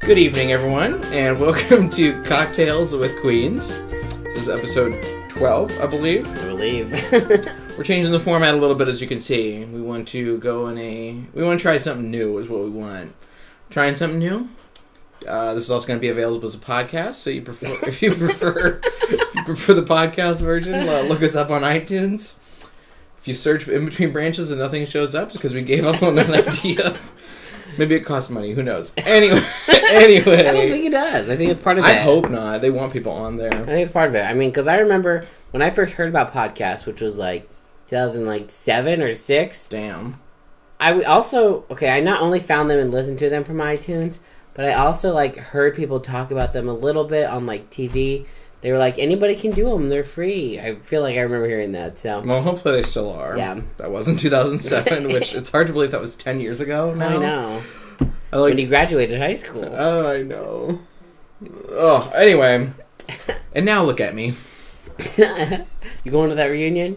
Good evening, everyone, and welcome to Cocktails with Queens. This is episode 12, I believe. We're changing the format a little bit, as you can see. We want to try something new, is what we want. Trying something new. This is also going to be available as a podcast, so if you prefer the podcast version, look us up on iTunes. If you search Inbetweenbranches and nothing shows up, it's because we gave up on that idea. Maybe it costs money. Who knows? Anyway. I don't think it does. I think it's part of it. I hope not. They want people on there. I think it's part of it. I mean, because I remember when I first heard about podcasts, which was like 2007 or 6. Damn. I not only found them and listened to them from iTunes, but I also heard people talk about them a little bit on TV. They were like, anybody can do them. They're free. I feel like I remember hearing that. So, well, hopefully they still are. Yeah. That wasn't 2007, which it's hard to believe that was 10 years ago now. I know. When you graduated high school. Oh, I know. Oh, anyway. And now look at me. You going to that reunion?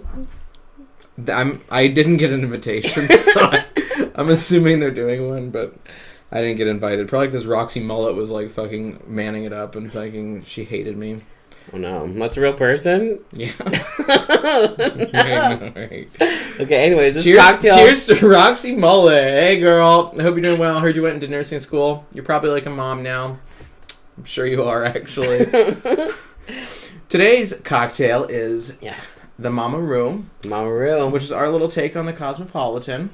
I didn't get an invitation, so I'm assuming they're doing one, but I didn't get invited. Probably because Roxy Mullet was fucking manning it up and she hated me. Oh no, that's a real person? Yeah. Right. Okay, anyways, this cheers, cocktail... Cheers to Roxy Mullet. Hey girl, I hope you're doing well. I heard you went into nursing school. You're probably like a mom now. I'm sure you are, actually. Today's cocktail is the Mama Roo. Mama Roo. Which is our little take on the Cosmopolitan.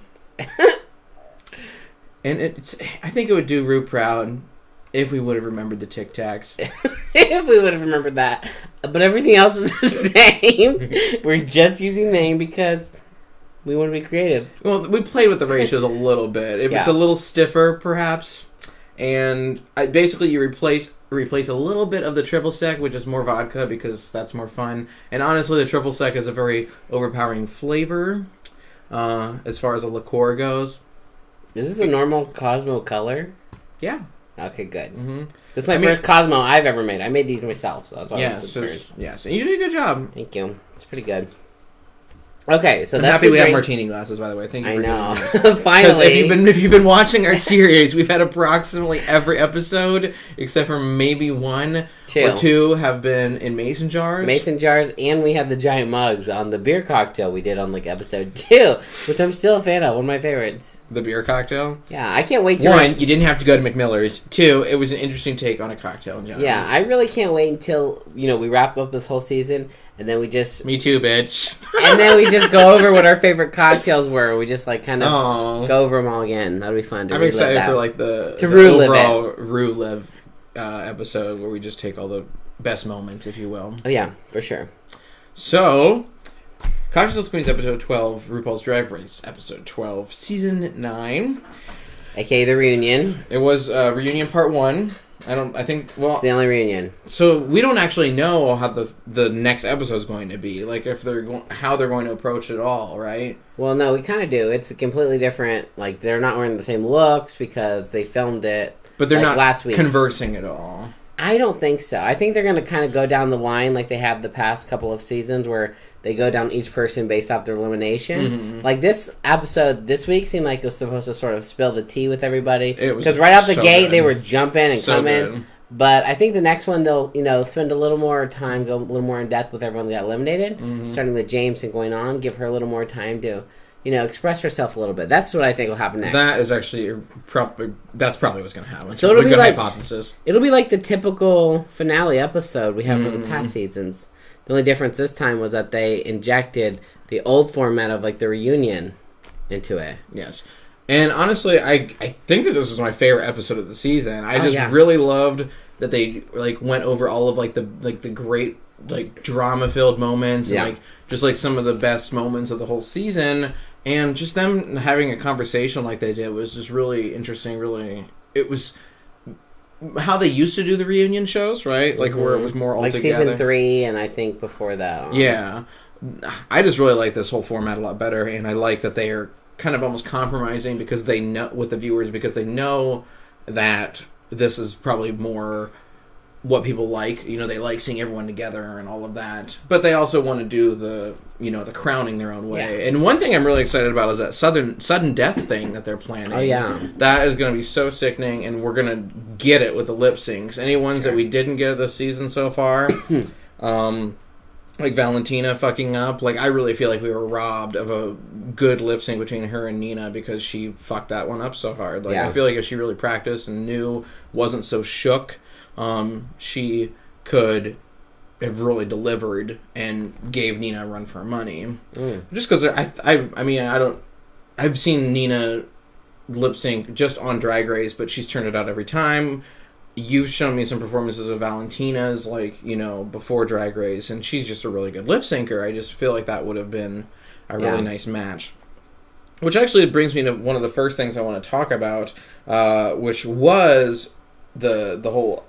And I think it would do Roo proud if we would have remembered the Tic Tacs. If we would have remembered that. But everything else is the same. We're just using the name because we want to be creative. Well, we played with the ratios a little bit. It's a little stiffer, perhaps. And basically you replace a little bit of the triple sec, which is more vodka, because that's more fun. And honestly, the triple sec is a very overpowering flavor as far as a liqueur goes. Is this a normal Cosmo color? Yeah. Okay, good. Mm-hmm. This is my first Cosmo I've ever made. I made these myself, so that's why I was concerned. So you did a good job. Thank you. It's pretty good. Okay, so I'm that's happy we have martini glasses, by the way. Thank you. I know. Finally, if you've been watching our series, we've had approximately every episode, except for maybe one or two, have been in mason jars. Mason jars, and we had the giant mugs on the beer cocktail we did on episode 2, which I'm still a fan of. One of my favorites. The beer cocktail. Yeah, I can't wait to. One, you didn't have to go to McMiller's. 2, it was an interesting take on a cocktail in general. Yeah, I really can't wait until we wrap up this whole season. And then we just... Me too, bitch. And then we just go over what our favorite cocktails were. We just, kind of go over them all again. That'll be fun to I'm excited for, the overall Rue episode where we just take all the best moments, if you will. Oh, yeah, for sure. So, Cocktails with Queens, episode 12, RuPaul's Drag Race, episode 12, season 9. A.K.A. the reunion. It was reunion part 1. It's the only reunion. So we don't actually know how the next episode is going to be, how they're going to approach it all, right? Well, no, we kind of do. It's completely different. They're not wearing the same looks because they filmed it. But they're not last week. Conversing at all. I don't think so. I think they're going to kind of go down the line like they have the past couple of seasons where they go down each person based off their elimination. Mm-hmm. This episode this week seemed like it was supposed to sort of spill the tea with everybody. Because right out the gate, good. They were jumping and coming. Good. But I think the next one, they'll spend a little more time, go a little more in depth with everyone that got eliminated. Mm-hmm. Starting with James and going on, give her a little more time to... express herself a little bit. That's what I think will happen next. That is actually that's probably what's going to happen. So it'll be hypothesis. It'll be like the typical finale episode we have for the past seasons. The only difference this time was that they injected the old format of the reunion into it. Yes. And honestly, I think that this was my favorite episode of the season. I really loved that they went over all of the great drama-filled moments and just some of the best moments of the whole season. And just them having a conversation like they did was just really interesting. It was how they used to do the reunion shows, right? Where it was more all together. Season 3, and I think before that. Yeah. I just really like this whole format a lot better, and I like that they are kind of almost compromising because they know with the viewers, because they know that this is probably more what people like. They like seeing everyone together and all of that. But they also want to do the crowning their own way. Yeah. And one thing I'm really excited about is that sudden death thing that they're planning. Oh, yeah. That is going to be so sickening, and we're going to get it with the lip syncs. Any ones that we didn't get this season so far, like Valentina fucking up, like I really feel like we were robbed of a good lip sync between her and Nina because she fucked that one up so hard. Like I feel like if she really practiced and knew, wasn't so shook, she could have really delivered and gave Nina a run for her money. Just because I've seen Nina lip sync just on Drag Race, but she's turned it out every time. You've shown me some performances of Valentina's, before Drag Race, and she's just a really good lip syncer. I just feel like that would have been a really nice match. Which actually brings me to one of the first things I want to talk about, which was the whole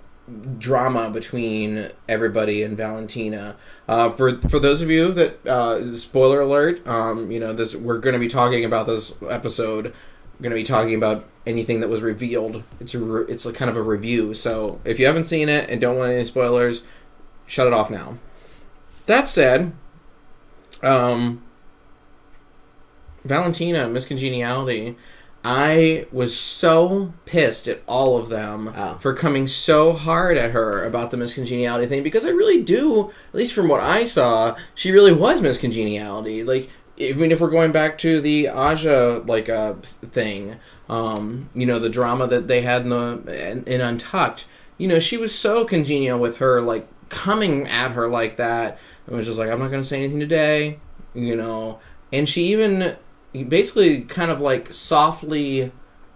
drama between everybody and Valentina. For those of you that spoiler alert, we're going to be talking about this episode. We're going to be talking about anything that was revealed. It's a kind of a review. So if you haven't seen it and don't want any spoilers, shut it off now. That said, Valentina, Miss Congeniality, I was so pissed at all of them for coming so hard at her about the Miss Congeniality thing, because I really do, at least from what I saw, she really was Miss Congeniality. Like, even if we're going back to the Aja thing, the drama that they had in Untucked, she was so congenial with her, like coming at her like that. It was just like, I'm not going to say anything today, and she even basically kind of like softly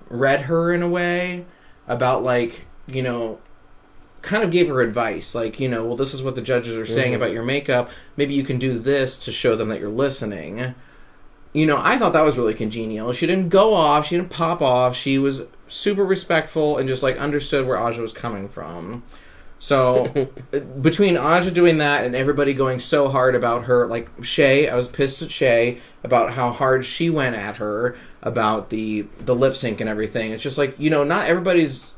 read her in a way about kind of gave her advice, well, this is what the judges are saying about your makeup. Maybe you can do this to show them that you're listening. I thought that was really congenial. She didn't go off. She didn't pop off. She was super respectful and just, understood where Aja was coming from. So, between Aja doing that and everybody going so hard about her, like Shay, I was pissed at Shay about how hard she went at her about the lip sync and everything. It's just not everybody's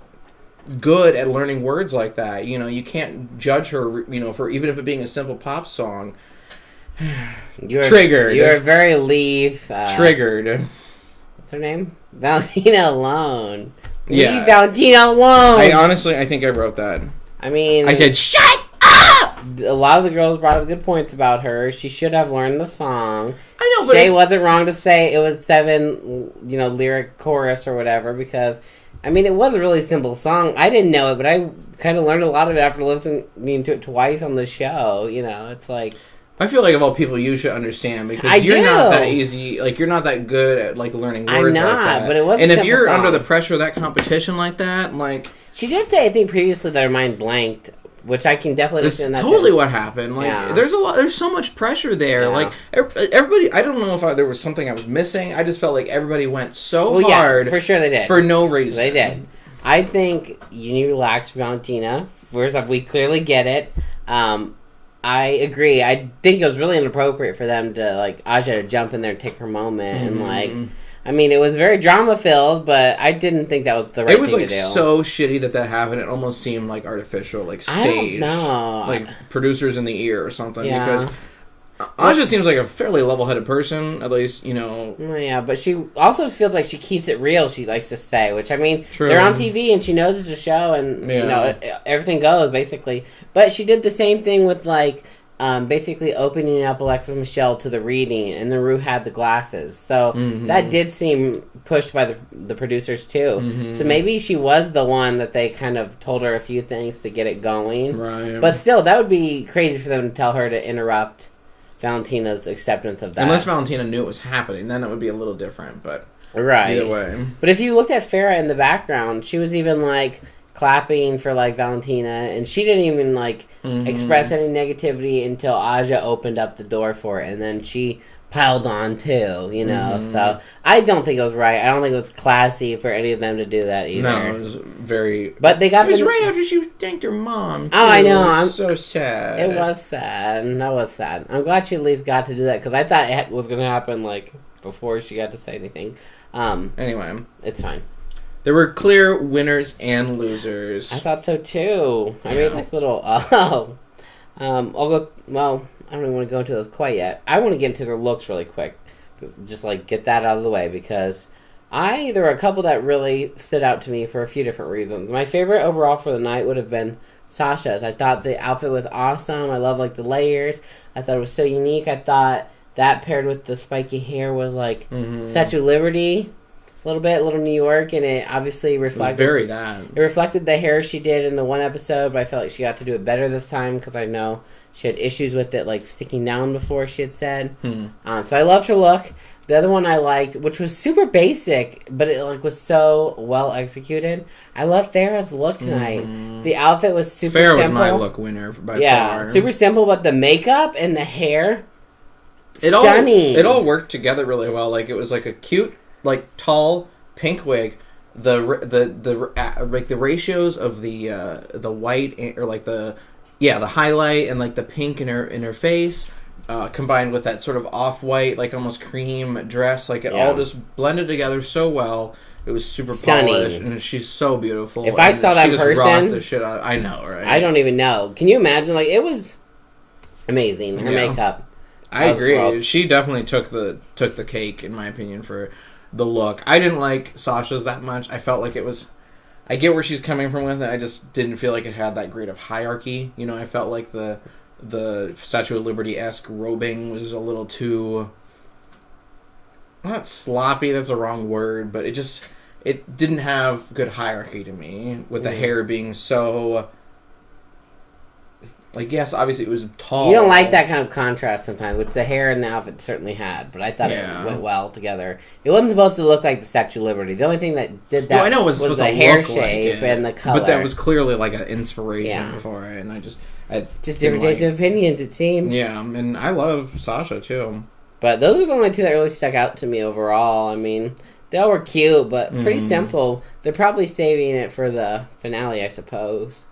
good at learning words like that. You can't judge her, for even if it being a simple pop song. Triggered. You're very leave. Triggered. What's her name? Valentina alone. Leave Valentina alone. I think I wrote that. I said, shut up! A lot of the girls brought up good points about her. She should have learned the song. I know, but Shay wasn't wrong to say it was 7, lyric chorus or whatever, because it was a really simple song. I didn't know it, but I kind of learned a lot of it after listening to it twice on the show. It's like... I feel like of all people, you should understand, because you're not that easy. You're not that good at learning words like that. But it was. And a if you're song. under the pressure of that competition like that, she did say, I think previously that her mind blanked, which I can definitely understand. That's totally what happened. There's so much pressure there. Yeah. Everybody. I don't know if there was something I was missing. I just felt like everybody went so hard. Yeah, for sure they did. For no reason. They did. I think you need to relax, Valentina. First off, we clearly get it. I agree. I think it was really inappropriate for them to, Aja to jump in there and take her moment. Mm-hmm. And, it was very drama-filled, but I didn't think that was the right thing to do. It was, so shitty that happened. It almost seemed, artificial, staged. I don't know. Producers in the ear or something. Yeah. Because Aja seems like a fairly level-headed person, at least, Yeah, but she also feels like she keeps it real, she likes to say, which, True. they're on TV and she knows it's a show and, everything goes, basically. But she did the same thing with, basically opening up Alexis Michelle to the reading, and then Rue had the glasses. So that did seem pushed by the producers, too. Mm-hmm. So maybe she was the one that they kind of told her a few things to get it going. Right. But still, that would be crazy for them to tell her to interrupt Valentina's acceptance of that. Unless Valentina knew it was happening, then it would be a little different, but right. Either way. But if you looked at Farrah in the background, she was even clapping for Valentina, and she didn't even express any negativity until Aja opened up the door for it, and then she piled on too, So I don't think it was right. I don't think it was classy for any of them to do that either. No, it was very. But they got. It was right after she thanked her mom. Too. Oh, I know. I'm so sad. It was sad. That was sad. I'm glad she at least got to do that, because I thought it was going to happen before she got to say anything. Anyway, it's fine. There were clear winners and losers. I thought so too. I made like little. I'll go. Well, I don't even want to go into those quite yet. I want to get into their looks really quick. Just like get that out of the way because there were a couple that really stood out to me for a few different reasons. My favorite overall for the night would have been Sasha's. I thought the outfit was awesome. I love like the layers. I thought it was so unique. I thought that paired with the spiky hair was like Statue of Liberty. A little New York, and it obviously reflected... It reflected the hair she did in the one episode, but I felt like she got to do it better this time, because I know she had issues with it, like, sticking down before, she had said. So I loved her look. The other one I liked, which was super basic, but it, like, was so well executed. I loved Farrah's look tonight. The outfit was super simple. Farrah was my look winner by far. Yeah, super simple, but the makeup and the hair, stunning. It all worked together really well. Like, it was, like, a cute... like tall pink wig, the ratios of the white or like the highlight and like the pink in her face, combined with that sort of off-white like almost cream dress, like it all just blended together so well. It was super polished, and she's so beautiful. If I saw that person, the shit out. I know, right? I don't even know. Can you imagine? Like it was amazing. Her makeup. I agree. She definitely took the cake in my opinion for the look. I didn't like Sasha's that much. I felt like it was... I get where she's coming from with it. I just didn't feel like it had that great of hierarchy. You know, I felt like the Statue of Liberty-esque robing was a little too... not sloppy, that's the wrong word, but it didn't have good hierarchy to me, with the hair being so... like, yes, obviously it was tall. You don't like that kind of contrast sometimes, which the hair and the outfit certainly had, but I thought it went well together. It wasn't supposed to look like the Statue of Liberty. The only thing that did that was the hair shape and the color. But that was clearly like an inspiration for it, and I just different days of opinions, it seems. Yeah, and I love Sasha, too. But those are the only two that really stuck out to me overall. I mean, they all were cute, but pretty simple. They're probably saving it for the finale, I suppose.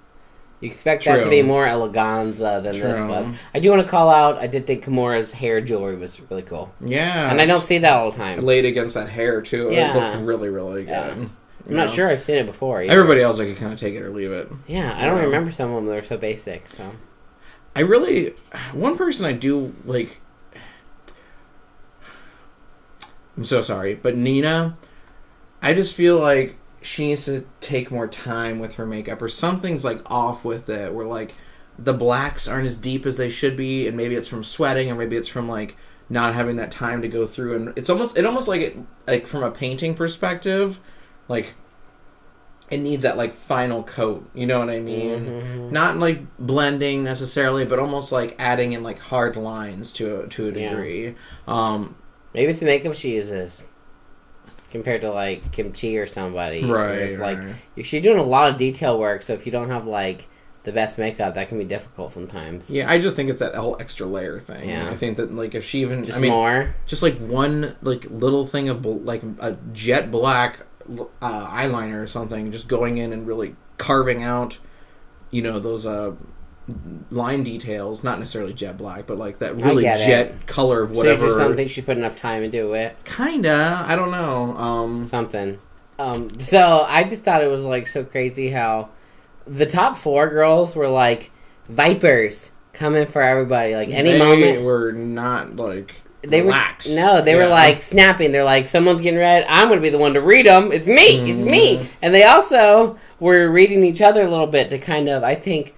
You expect that to be more eleganza than this was. I do want to call out, I did think Kimura's hair jewelry was really cool. Yeah. And I don't see that all the time. Laid against that hair, too. Yeah. It looked really, really good. Yeah. I'm not sure I've seen it before either. Everybody else, I could kind of take it or leave it. Yeah, I don't remember some of them. They were so basic, so... One person I do, like... I'm so sorry, but Nina, I just feel like she needs to take more time with her makeup, or something's like off with it, where like the blacks aren't as deep as they should be, and maybe it's from sweating, or maybe it's from like not having that time to go through, and it almost like from a painting perspective, like it needs that like final coat, you know what I mean? Not like blending necessarily, but almost like adding in like hard lines to a degree. Maybe it's the makeup she uses compared to like Kimchi or somebody. Right. It's like she's doing a lot of detail work, so if you don't have like the best makeup, that can be difficult sometimes. Yeah, I just think it's that whole extra layer thing. Yeah. I think that like if she even more, just like one like little thing of like a jet black eyeliner or something, just going in and really carving out, you know, those line details, not necessarily jet black, but like that really jet color of whatever. So you just don't think she put enough time into it? Kinda, I don't know. Something. So I just thought it was like so crazy how the top 4 girls were like vipers coming for everybody. Like any moment, they were not like relaxed. They were like snapping. They're like, someone's getting read. I'm going to be the one to read them. It's me. It's me. And they also were reading each other a little bit to kind of, I think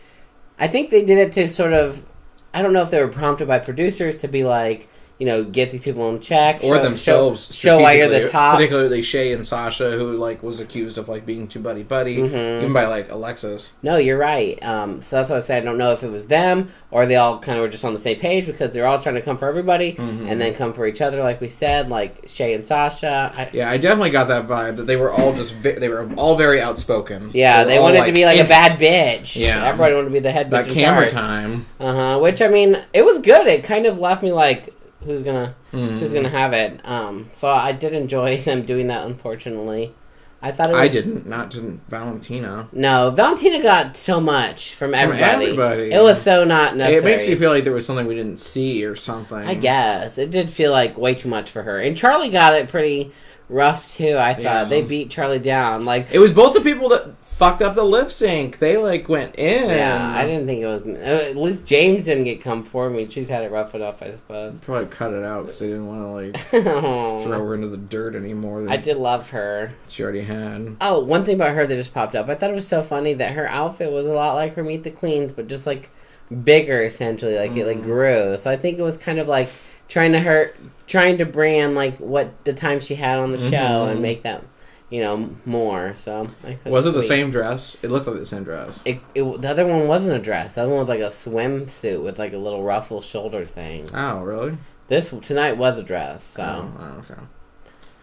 they did it to sort of, I don't know if they were prompted by producers to be like, you know, get these people in check. Or themselves. Show why you're the top. Particularly Shay and Sasha, who like was accused of like being too buddy-buddy, even by like Alexis. No, you're right. So that's why I said I don't know if it was them or they all kind of were just on the same page because they're all trying to come for everybody and then come for each other, like we said, like Shay and Sasha. I definitely got that vibe that they were all they were all very outspoken. Yeah, they wanted to be like a bad bitch. Yeah, everybody wanted to be the head bitch. That camera time. Which I mean, it was good. It kind of left me like, who's gonna have it? So I did enjoy them doing that. Unfortunately, I thought it was... I didn't. Not to Valentina. No, Valentina got so much from everybody. It was so not necessary. It makes you feel like there was something we didn't see or something. I guess it did feel like way too much for her. And Charlie got it pretty rough too. I thought Yeah. they beat Charlie down. Like It was both the people that fucked up the lip sync. They like went in. yeah, I didn't think it was. At least James didn't get come for me. She's had it rough enough, I suppose. Probably cut it out because they didn't want to like throw her into the dirt anymore. Than I did love her. she already had. Oh, one thing about her that just popped up. I thought it was so funny that her outfit was a lot like her Meet the Queens, but just like bigger essentially. Like it like grew. So I think it was kind of like trying to brand like what the time she had on the show and make that. More. So Was it the same dress? It looked like the same dress. The other one wasn't a dress. The other one was like a swimsuit with like a little ruffle shoulder thing. Oh, really? This tonight was a dress. So, okay.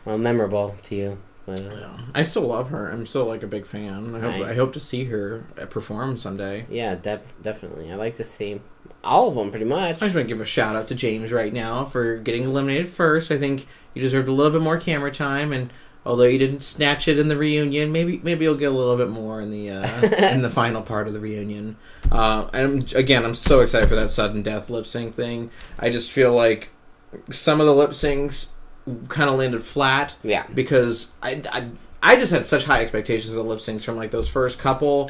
Well, memorable to you. Yeah. I still love her. I'm still like a big fan. I hope to see her perform someday. Yeah, definitely. I like to see all of them pretty much. I just want to give a shout out to James right now for getting eliminated first. I think you deserved a little bit more camera time, and although you didn't snatch it in the reunion, maybe you'll get a little bit more in the in the final part of the reunion. And again, I'm so excited for that sudden death lip sync thing. I just feel like some of the lip syncs kind of landed flat. Yeah. Because I just had such high expectations of the lip syncs from like those first couple.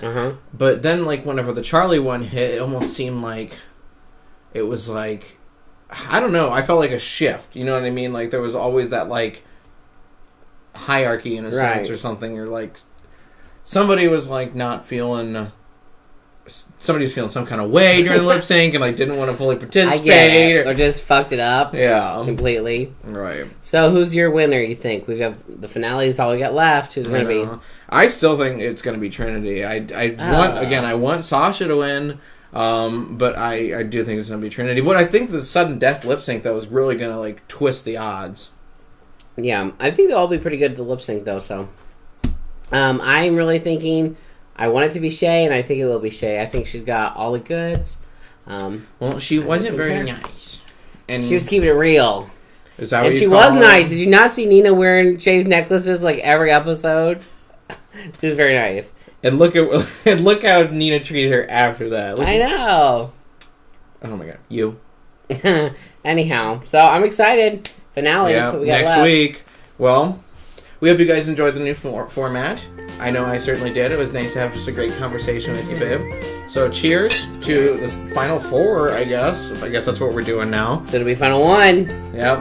But then like whenever the Charlie one hit, it almost seemed like it was like, I don't know. I felt like a shift. You know what I mean? Like there was always that like hierarchy in a sense or something, or like somebody was like not feeling somebody was feeling some kind of way during the lip sync and like didn't want to fully participate. I get it. Or just fucked it up completely. Right. So who's your winner, you think? We have the finale is all we got left. Who's going to be? I still think it's going to be Trinity. I want Sasha to win, but I do think it's going to be Trinity. But I think the sudden death lip sync though is really going to like twist the odds. Yeah, I think they'll all be pretty good at the lip sync, though, so. I'm really thinking, I want it to be Shay, and I think it will be Shay. I think she's got all the goods. Well, she wasn't very nice. And she was keeping it real. Is that and what she was nice. Did you not see Nina wearing Shay's necklaces, like, every episode? She was very nice. And look how Nina treated her after that. I know. Oh, my God. You. Anyhow, so I'm excited. Finale. Yeah, next week. Well, we hope you guys enjoyed the new format. I know I certainly did. It was nice to have just a great conversation with you, babe. So cheers to the final four, I guess. I guess that's what we're doing now. So it'll be final one. Yep.